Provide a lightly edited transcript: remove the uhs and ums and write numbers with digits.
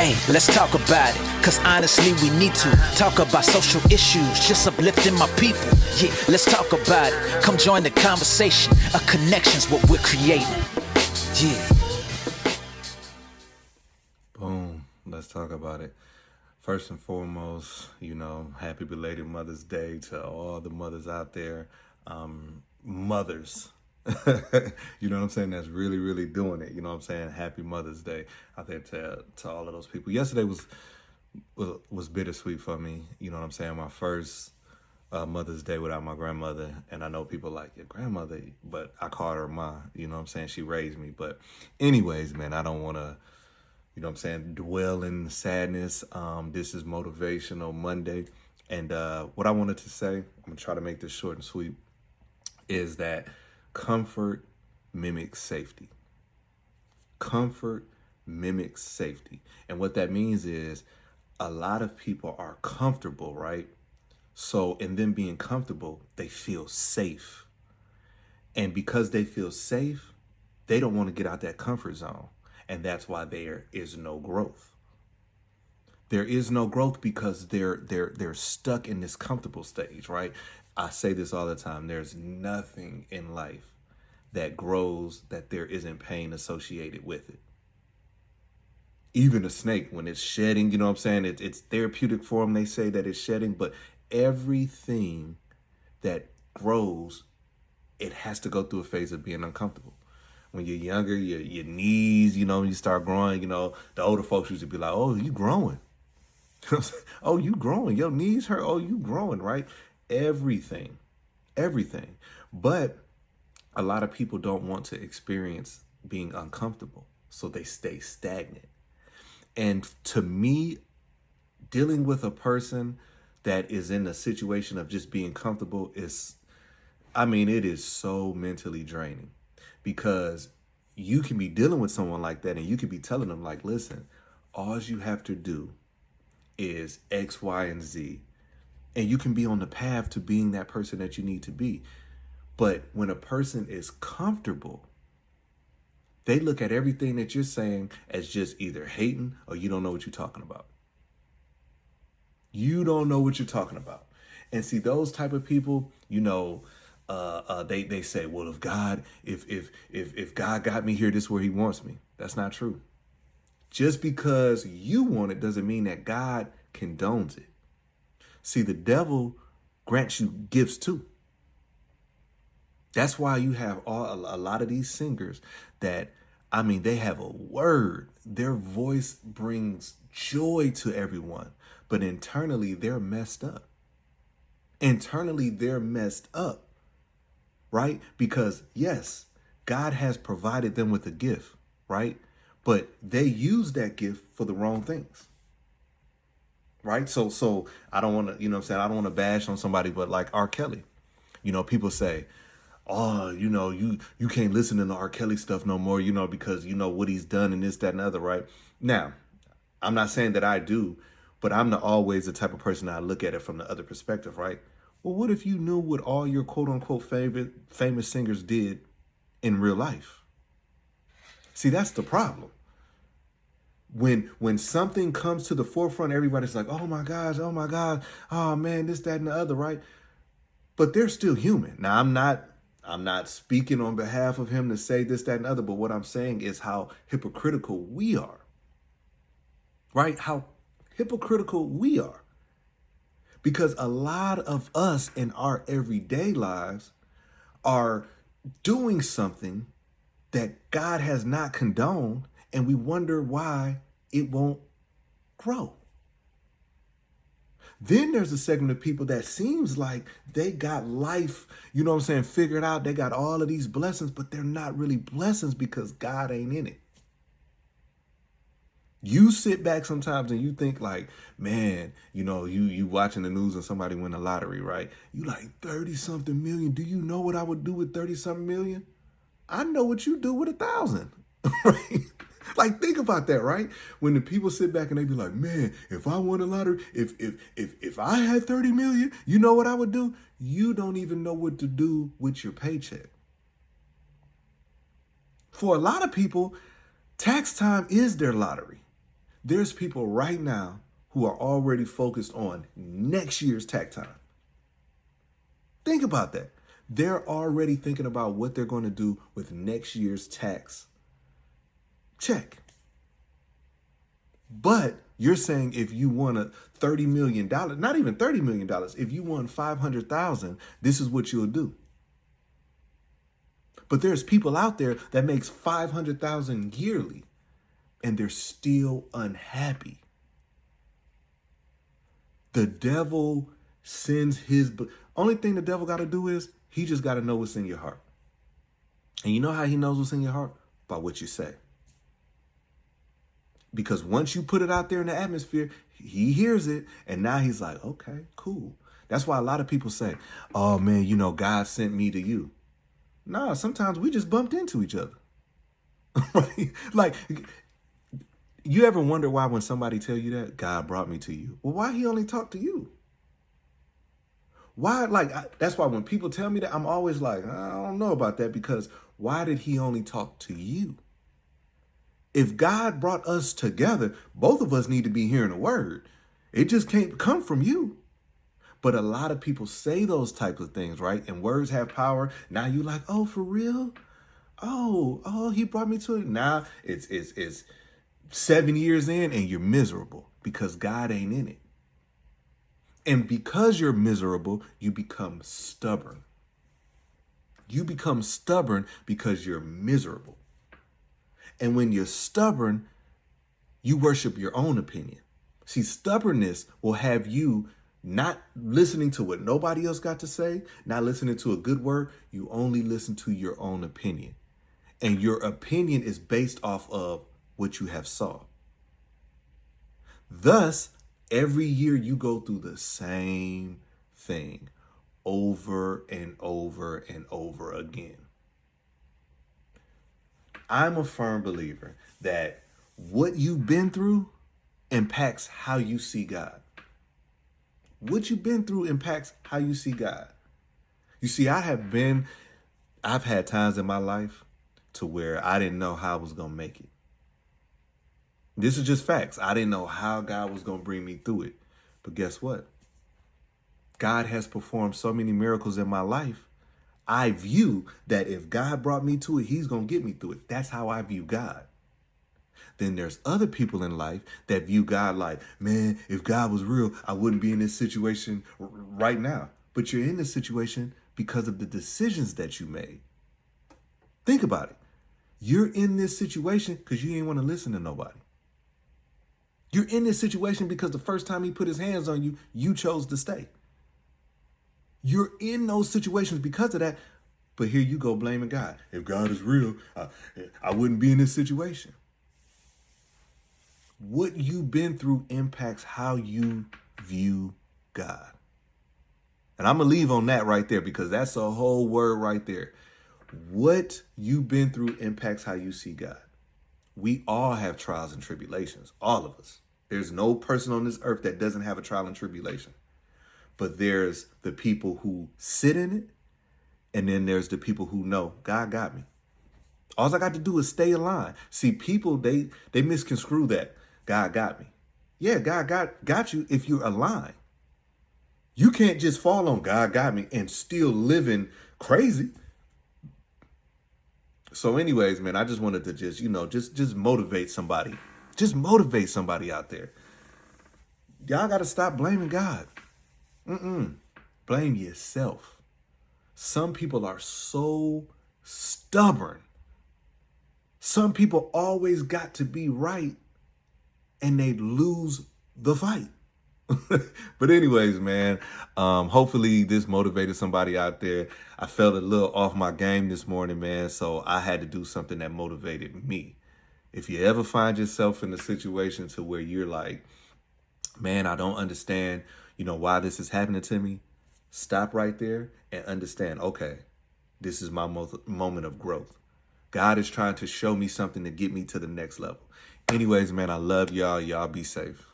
Hey, let's talk about it, cause honestly we need to talk about social issues, just uplifting my people. Yeah, let's talk about it. Come join the conversation. A connection's what we're creating. Yeah. Boom. Let's talk about it. First and foremost, happy belated Mother's Day to all the mothers out there. Mothers. You know what I'm saying? That's really, really doing it. You know what I'm saying? Happy Mother's Day out there to all of those people. Yesterday was bittersweet for me. You know what I'm saying? My first Mother's Day without my grandmother. And I know people like, your grandmother, but I called her Ma. You know what I'm saying? She raised me. But anyways, man, I don't want to, you know what I'm saying, dwell in sadness. This is Motivational Monday. And what I wanted to say, I'm going to try to make this short and sweet, is that comfort mimics safety. Comfort mimics safety. And what that means is a lot of people are comfortable, right? So in them being comfortable, they feel safe. And because they feel safe, they don't want to get out that comfort zone. And that's why there is no growth. There is no growth because they're stuck in this comfortable stage, right? I say this all the time. There's nothing in life that grows that there isn't pain associated with it. Even a snake, when it's shedding, you know what I'm saying? It's therapeutic for them. They say that it's shedding, but everything that grows, it has to go through a phase of being uncomfortable. When you're younger, your knees, you start growing, the older folks used to be like, oh, you growing. Oh, you growing. Your knees hurt. Oh, you growing, right? Everything. But a lot of people don't want to experience being uncomfortable, so they stay stagnant. And to me, dealing with a person that is in a situation of just being comfortable it is so mentally draining, because you can be dealing with someone like that and you can be telling them like, listen, all you have to do is X, Y, and Z. And you can be on the path to being that person that you need to be. But when a person is comfortable, they look at everything that you're saying as just either hating or you don't know what you're talking about. You don't know what you're talking about. And see, those type of people, they say, well, if God got me here, this is where he wants me. That's not true. Just because you want it doesn't mean that God condones it. See, the devil grants you gifts too. That's why you have a lot of these singers that, they have a word. Their voice brings joy to everyone, but internally they're messed up. Right? Because yes, God has provided them with a gift, right? But they use that gift for the wrong things. Right? So I don't want to, I don't want to bash on somebody, but like R. Kelly, people say, oh, you can't listen to the R. Kelly stuff no more, because what he's done and this, that, and the other, right? Now, I'm not saying that I do, but I'm always the type of person that I look at it from the other perspective, right? Well, what if you knew what all your quote unquote famous singers did in real life? See, that's the problem. When something comes to the forefront, everybody's like, oh my gosh, oh man, this, that, and the other, right? But they're still human. Now, I'm not speaking on behalf of him to say this, that, and the other, but what I'm saying is how hypocritical we are, right? How hypocritical we are. Because a lot of us in our everyday lives are doing something that God has not condoned, and we wonder why it won't grow. Then there's a segment of people that seems like they got life, figured out. They got all of these blessings, but they're not really blessings because God ain't in it. You sit back sometimes and you think like, man, you watching the news and somebody win the lottery, right? You like 30 something million. Do you know what I would do with 30 something million? I know what you do with 1,000, right? Like, think about that, right? When the people sit back and they be like, man, if I won a lottery, if I had 30 million, you know what I would do? You don't even know what to do with your paycheck. For a lot of people, tax time is their lottery. There's people right now who are already focused on next year's tax time. Think about that. They're already thinking about what they're going to do with next year's tax. Check. But you're saying if you won a $30 million, not even $30 million, if you won $500,000, this is what you'll do. But there's people out there that makes $500,000 yearly and they're still unhappy. The devil sends his, only thing the devil got to do is he just got to know what's in your heart. And you know how he knows what's in your heart? By what you say. Because once you put it out there in the atmosphere, he hears it. And now he's like, okay, cool. That's why a lot of people say, oh man, you know, God sent me to you. Nah, sometimes we just bumped into each other. Right? Like, you ever wonder why when somebody tell you that God brought me to you? Well, why he only talked to you? Why? That's why when people tell me that, I'm always like, I don't know about that, because why did he only talk to you? If God brought us together, both of us need to be hearing a word. It just can't come from you. But a lot of people say those types of things, right? And words have power. Now you like, oh, for real? Oh, he brought me to it. Now it's 7 years in and you're miserable because God ain't in it. And because you're miserable, you become stubborn. You become stubborn because you're miserable. And when you're stubborn, you worship your own opinion. See, stubbornness will have you not listening to what nobody else got to say, not listening to a good word. You only listen to your own opinion. And your opinion is based off of what you have saw. Thus, every year you go through the same thing over and over and over again. I'm a firm believer that what you've been through impacts how you see God. What you've been through impacts how you see God. You see, I've had times in my life to where I didn't know how I was going to make it. This is just facts. I didn't know how God was going to bring me through it. But guess what? God has performed so many miracles in my life. I view that if God brought me to it, he's going to get me through it. That's how I view God. Then there's other people in life that view God like, man, if God was real, I wouldn't be in this situation right now. But you're in this situation because of the decisions that you made. Think about it. You're in this situation because you ain't want to listen to nobody. You're in this situation because the first time he put his hands on you, you chose to stay. You're in those situations because of that. But here you go blaming God. If God is real, I wouldn't be in this situation. What you've been through impacts how you view God. And I'm going to leave on that right there because that's a whole word right there. What you've been through impacts how you see God. We all have trials and tribulations, all of us. There's no person on this earth that doesn't have a trial and tribulation. But there's the people who sit in it, and then there's the people who know God got me. All I got to do is stay aligned. See, people, they misconstrue that God got me. Yeah, God got you if you're aligned. You can't just fall on God got me and still living crazy. So anyways, man, I just wanted to just motivate somebody. Just motivate somebody out there. Y'all got to stop blaming God. Blame yourself. Some people are so stubborn. Some people always got to be right and they lose the fight. But anyways, man, hopefully this motivated somebody out there. I felt a little off my game this morning, man. So I had to do something that motivated me. If you ever find yourself in a situation to where you're like, man, I don't understand, why this is happening to me. Stop right there and understand, okay, this is my moment of growth. God is trying to show me something to get me to the next level. Anyways, man, I love y'all. Y'all be safe.